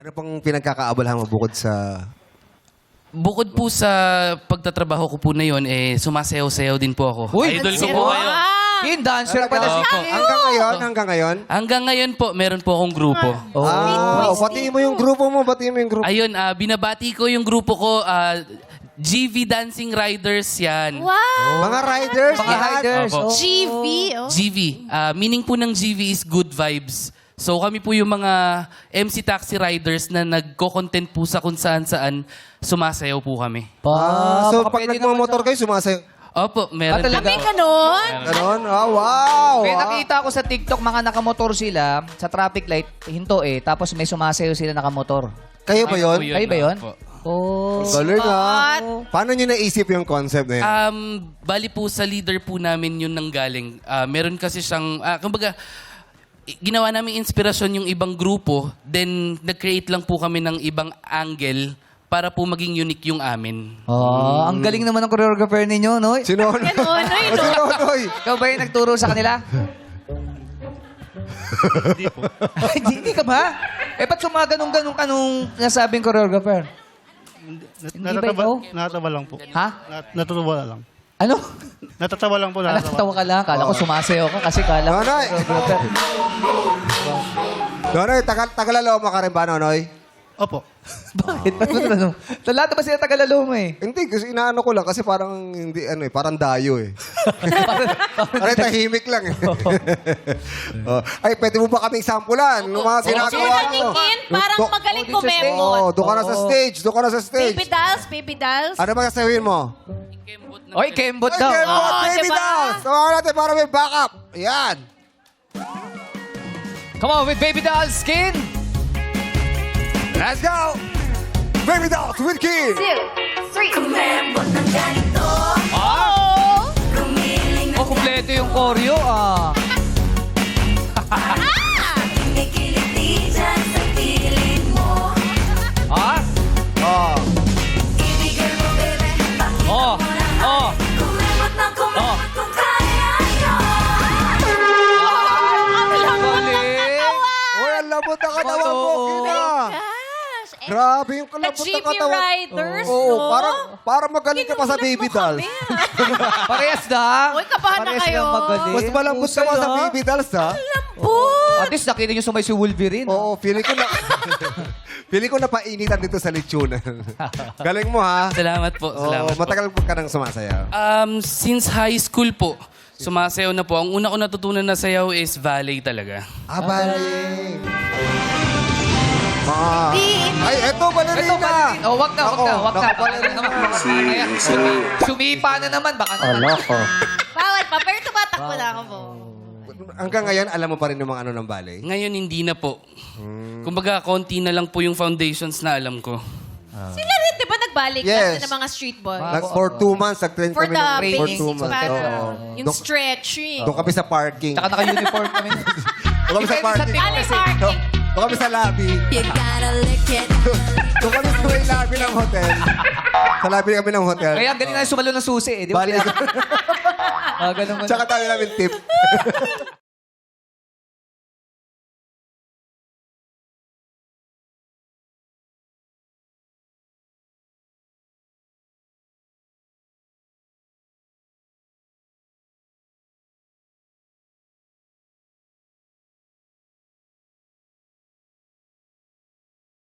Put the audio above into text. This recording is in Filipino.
Ano pang pinagkakaabalahan mo bukod sa... Bukod po sa pagtatrabaho ko po na yun, sumasayaw-sayaw din po ako. Uy, Idol ko po kayo. Yung dancer pala si Opo. Hanggang ngayon? Hanggang ngayon? Hanggang ngayon po, meron po akong grupo. Batiin mo yung grupo mo. Batiin mo yung grupo. Ayun, binabati ko yung grupo ko, GV Dancing Riders yan. Wow! Mga riders. Mga lahat. riders. Opo. GV, oh. GV. Meaning po ng GV is good vibes. So kami po yung mga MC taxi riders na nagko-content po sa kung saan-saan, sumasayaw po kami. So pag nagmamotor kayo, sumasayo. Opo, meron. talaga? Kami ganon. Ganon? Wow! May nakita ko sa TikTok, mga nakamotor sila, sa traffic light, hinto tapos may sumasayaw sila nakamotor. Kayo ba yun? Kayo ba yun? Opo. Oh. Galing Paano nyo naisip yung concept na yun? Bali po sa leader po namin yun nanggaling. Meron kasi siyang, kumbaga, ginawa namin inspirasyon yung ibang grupo, then nag-create lang po kami ng ibang angle para po maging unique yung amin. Oh, ang galing naman ng choreographer ninyo, no? Sino? Ganon, no? Sino? Ikaw ba yung nagturo sa kanila? Hindi po. Hindi ka ba? Ba't sumaganong-ganong ka nung nasabing choreographer? Hindi ba ikaw? Natatawa lang po. Ha? Natatawa lang. Ano? Natatawa lang po. Natawa ka lang. Kala ko sumasayaw ka kasi kala ko Nonoy! choreographer. Nonoy, tagalalo ka rin ba, Nonoy? Opo. Bakit? Ba't mo tanong? Lahat ba sila tagalalo mo eh? Hindi, kasi inaano ko lang kasi parang hindi parang dayo eh. Parang tahimik lang eh. Ay, pwede mo ba kaming sampulan? Ng mga ginagawa mo? Tingin, parang magaling Oh, kumembot. Oh, doon ka na sa stage. Doon ka na sa stage. Baby dolls, baby dolls. Ano ba sasabihin mo? Oy, kembot Ay, daw. Kembot, Oh, baby diba? dolls! Tawagan natin para may backup. Yan. Come on with Baby Doll Skin. Let's go! Baby dolls with King! 2, 3. Kumembot ng ganito, Oh! gumiling Oh, kumpleto yung choreo ah. Kinikiliti dyan sa piling mo. Ha? Oh. Ibigay mo, baby, pakita Oh. mo lahat. Oh. Kumembot ng kumembot kung kaya nyo. Uy, ang labot na katawan mo, Oo. Kina! Gosh! Grabe yung The kalabot na GV katawan. Riders, Oo, no? parang magaling ka pa sa baby dolls. Parehas na. Uy, kabahan na Parehas kayo. silang magaling. Mas malambot ka pa sa Husay, baby dolls, ha? Lambot! At least nakita nyo sumay si Wolverine. Oo, feeling ko na... feeling ko na painitan dito sa lechonan. Galing mo, ha? Salamat po. Oo, Salamat po. matagal ka nang sumasayaw. Since high school po, sumasayaw na po. Ang una ko natutunan na sayaw is ballet talaga. Ah, baling. Ah. Ay, eto, Ito, balerina. ballerina. Oh, wag na. Naku, balerina. Sumipa na naman. Baka naman. Bawal pa, pero tumatakbo na ako po. Hanggang ngayon, alam mo pa rin yung mga ano ng ballet? Ngayon, hindi na po. Kumbaga, konti na lang po yung foundations na alam ko. Sila rin, di ba nagbalik Yes. kasi ng mga street boys? For 2 months, nag-train For kami the ng for 2 basics, months. para Oo. yung stretching. Doon kami sa parking. Tsaka naka-uniform kami. Doon kami sa parking. Ano yung parking? Doon kami sa lobby. You gotta lick it. Doon kami sa may lobby ng hotel. Sa lobby kami ng hotel. Kaya ang galing na sumalo ng susi eh. Di ba? Balik. Ganun mo. Tsaka tayo namin tip.